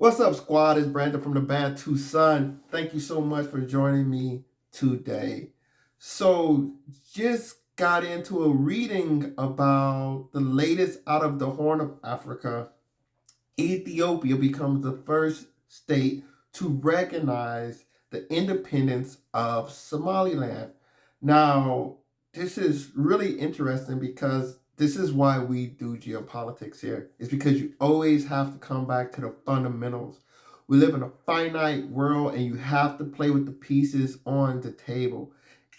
What's up, squad? It's Brandon from the band Tucson. Thank you so much for joining me today. So, just got into a reading about the latest out of the Horn of Africa. Ethiopia becomes the first state to recognize the independence of Somaliland. Now, this is really interesting because this is why we do geopolitics here. It's because you always have to come back to the fundamentals. We live in a finite world and you have to play with the pieces on the table.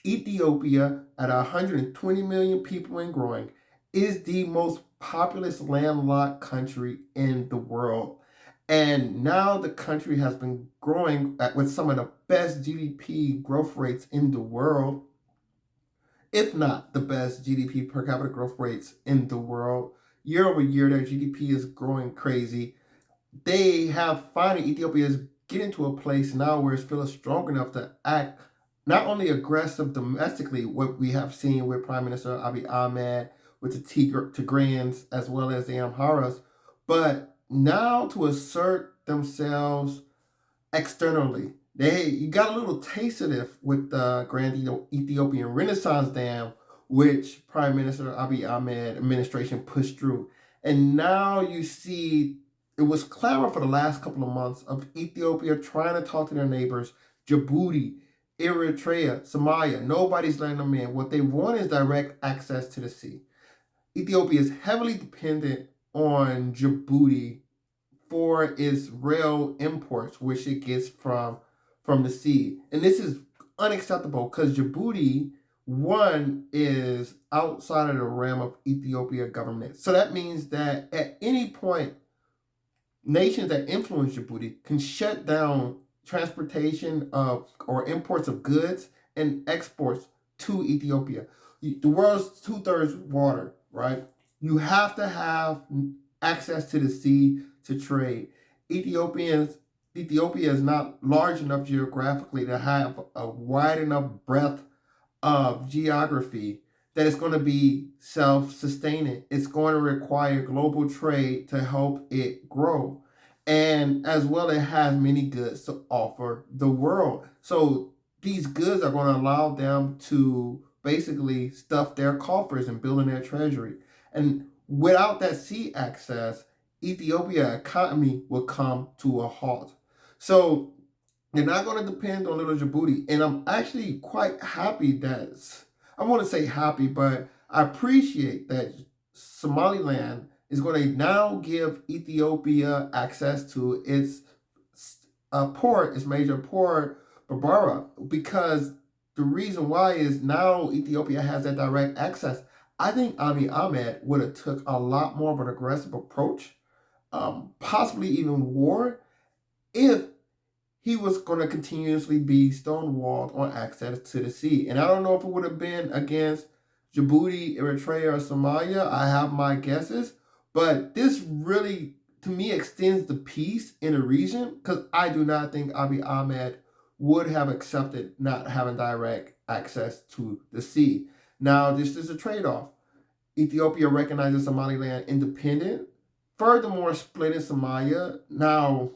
Ethiopia, at 120 million people and growing, is the most populous landlocked country in the world. And now the country has been growing with some of the best GDP growth rates in the world, if not the best GDP per capita growth rates in the world. Year over year, their GDP is growing crazy. They have finally, Ethiopia is getting to a place now where it's feeling strong enough to act not only aggressive domestically, what we have seen with Prime Minister Abiy Ahmed, with the Tigrayans, as well as the Amharas, but now to assert themselves externally. You got a little taste of this with the Grand Ethiopian Renaissance Dam, which Prime Minister Abiy Ahmed administration pushed through. And now you see it was clamor for the last couple of months of Ethiopia trying to talk to their neighbors, Djibouti, Eritrea, Somalia. Nobody's letting them in. What they want is direct access to the sea. Ethiopia is heavily dependent on Djibouti for its rail imports, which it gets from the sea. And this is unacceptable because Djibouti, one, is outside of the realm of Ethiopia government. So that means that at any point, nations that influence Djibouti can shut down transportation of or imports of goods and exports to Ethiopia. The world's 2/3 water, right? You have to have access to the sea to trade. Ethiopia is not large enough geographically to have a wide enough breadth of geography that it's going to be self-sustaining. It's going to require global trade to help it grow. And as well, it has many goods to offer the world. So these goods are going to allow them to basically stuff their coffers and build in their treasury. And without that sea access, Ethiopia economy will come to a halt. So you're not going to depend on little Djibouti. And I'm actually quite happy that, I want to say happy, but I appreciate that Somaliland is going to now give Ethiopia access to its port, its major port, Berbera, because the reason why is now Ethiopia has that direct access. I think Abiy Ahmed would have took a lot more of an aggressive approach, possibly even war, if he was going to continuously be stonewalled on access to the sea. And I don't know if it would have been against Djibouti, Eritrea, or Somalia. I have my guesses. But this really, to me, extends the peace in the region because I do not think Abiy Ahmed would have accepted not having direct access to the sea. Now, this is a trade-off. Ethiopia recognizes Somaliland independent, furthermore splitting Somalia. Now,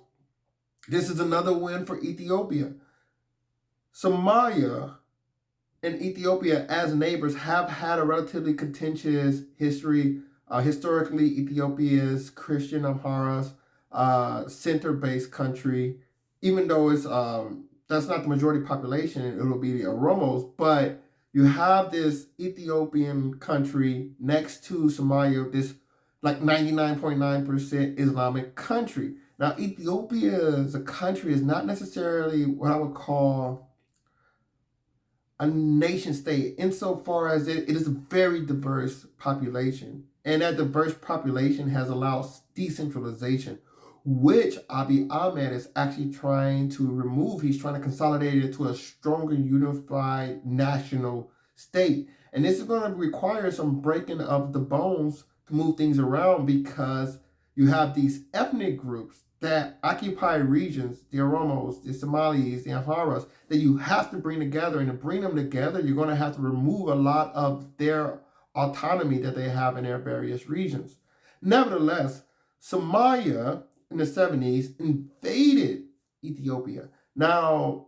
this is another win for Ethiopia. Somalia and Ethiopia, as neighbors, have had a relatively contentious history. Historically, Ethiopia is Christian Amharas, center-based country. Even though it's that's not the majority population, it'll be the Oromos. But you have this Ethiopian country next to Somalia, this like 99.9% Islamic country. Now, Ethiopia as a country is not necessarily what I would call a nation state insofar as it is a very diverse population. And that diverse population has allowed decentralization, which Abiy Ahmed is actually trying to remove. He's trying to consolidate it to a stronger, unified national state. And this is going to require some breaking of the bones to move things around because you have these ethnic groups that occupy regions, the Oromos, the Somalis, the Amharas, that you have to bring together. And to bring them together, you're going to have to remove a lot of their autonomy that they have in their various regions. Nevertheless, Somalia in the 70s invaded Ethiopia. Now,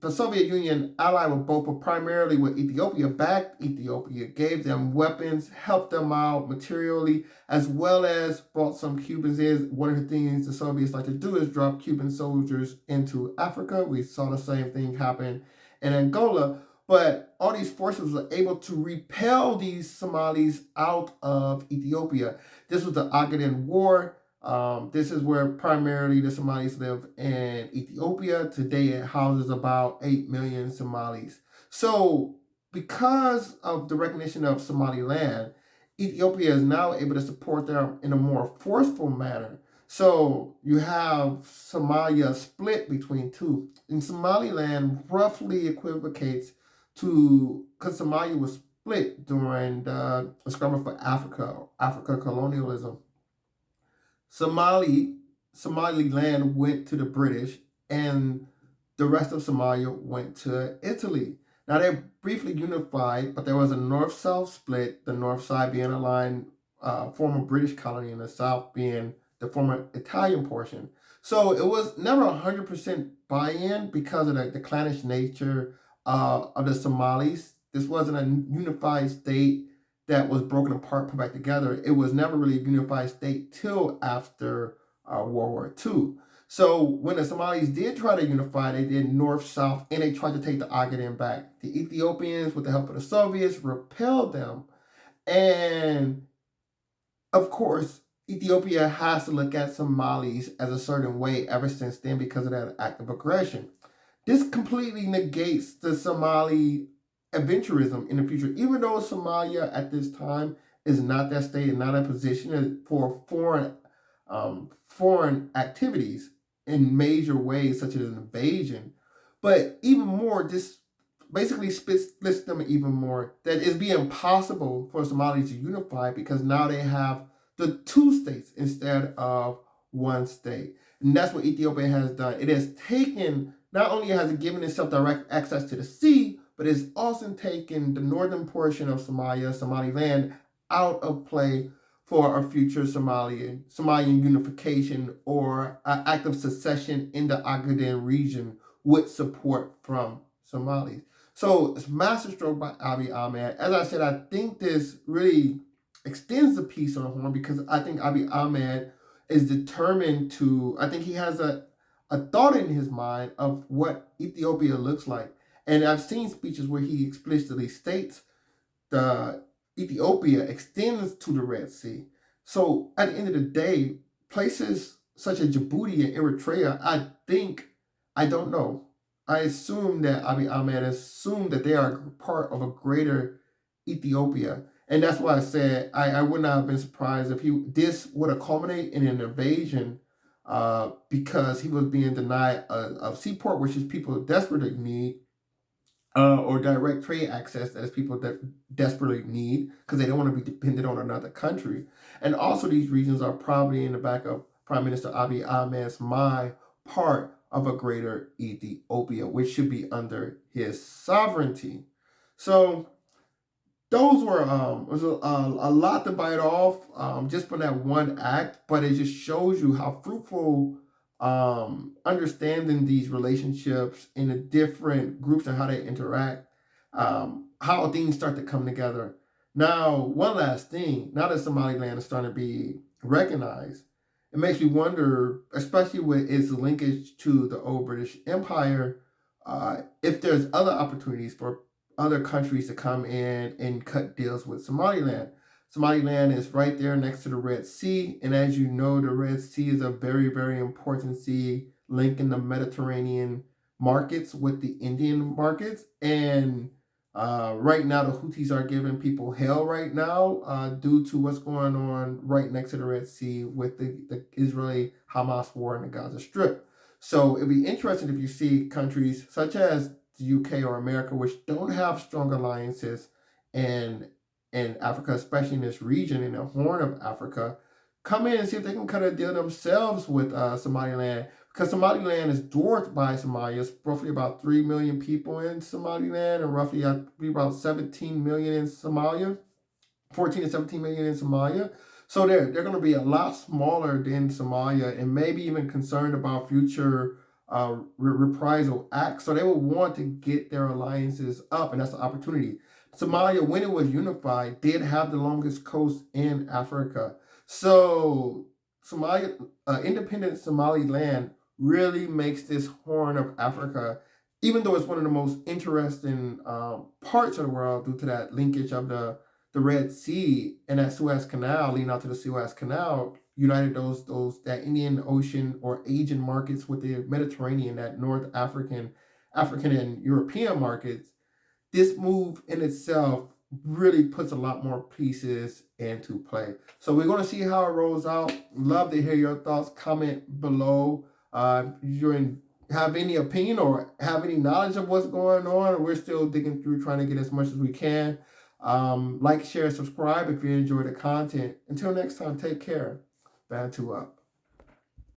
the Soviet Union allied with both, but primarily with Ethiopia, backed Ethiopia, gave them weapons, helped them out materially, as well as brought some Cubans in. One of the things the Soviets like to do is drop Cuban soldiers into Africa. We saw the same thing happen in Angola. But all these forces were able to repel these Somalis out of Ethiopia. This was the Ogaden War. This is where primarily the Somalis live in Ethiopia. Today it houses about 8 million Somalis. So, because of the recognition of Somaliland, Ethiopia is now able to support them in a more forceful manner. So, you have Somalia split between two. And Somaliland roughly equivocates to, because Somalia was split during the struggle for Africa colonialism. Somaliland went to the British, and the rest of Somalia went to Italy. Now they briefly unified, but there was a north-south split. The north side being aligned, former British colony, and the south being the former Italian portion. So it was never 100% buy-in because of the clannish nature of the Somalis. This wasn't a unified state that was broken apart, put back together. It was never really a unified state till after World War II. So when the Somalis did try to unify, they did north-south, and they tried to take the Ogaden back. The Ethiopians, with the help of the Soviets, repelled them. And of course, Ethiopia has to look at Somalis as a certain way ever since then because of that act of aggression. This completely negates the Somali adventurism in the future, even though Somalia at this time is not that state and not a position for foreign activities in major ways, such as an invasion. But even more, this basically splits them even more. That it'd be impossible for Somalia to unify because now they have the two states instead of one state. And that's what Ethiopia has done. It has taken, not only has it given itself direct access to the sea, but it's also taken the northern portion of Somaliland, out of play for a future Somalian unification or act of secession in the Ogaden region with support from Somalis. So it's masterstroke by Abiy Ahmed. As I said, I think this really extends the peace on the Horn because I think Abiy Ahmed is determined to, I think he has a thought in his mind of what Ethiopia looks like. And I've seen speeches where he explicitly states the Ethiopia extends to the Red Sea. So at the end of the day, places such as Djibouti and Eritrea, I don't know. I assume that Abiy Ahmed assumed that they are part of a greater Ethiopia. And that's why I said I would not have been surprised if this would have culminated in an invasion because he was being denied a seaport, which is people desperately need, or direct trade access that is people that desperately need because they don't want to be dependent on another country. And also these regions are probably in the back of Prime Minister Abiy Ahmed's mind part of a greater Ethiopia, which should be under his sovereignty. So those were was a lot to bite off just for that one act, but it just shows you how fruitful understanding these relationships in the different groups and how they interact, how things start to come together. Now, one last thing, now that Somaliland is starting to be recognized, it makes me wonder, especially with its linkage to the old British Empire, if there's other opportunities for other countries to come in and cut deals with Somaliland. Somaliland is right there next to the Red Sea, and as you know, the Red Sea is a very, very important sea linking the Mediterranean markets with the Indian markets. And right now, the Houthis are giving people hell right now due to what's going on right next to the Red Sea with the Israeli-Hamas war in the Gaza Strip. So it'd be interesting if you see countries such as the UK or America, which don't have strong alliances in Africa, especially in this region, in the Horn of Africa, come in and see if they can cut a deal themselves with Somaliland. Because Somaliland is dwarfed by Somalia. It's roughly about 3 million people in Somaliland and roughly about 17 million in Somalia. 14 to 17 million in Somalia. So they're going to be a lot smaller than Somalia, and maybe even concerned about future reprisal acts. So they will want to get their alliances up, and that's the opportunity. Somalia, when it was unified, did have the longest coast in Africa. So Somalia, independent Somaliland really makes this Horn of Africa, even though it's one of the most interesting parts of the world due to that linkage of the Red Sea and that Suez Canal leading out to the Suez Canal, united those that Indian Ocean or Asian markets with the Mediterranean, that North African and European markets. This move in itself really puts a lot more pieces into play. So we're going to see how it rolls out. Love to hear your thoughts. Comment below. If you have any opinion or have any knowledge of what's going on, we're still digging through trying to get as much as we can. Like, share, subscribe if you enjoy the content. Until next time, take care. Bantu up.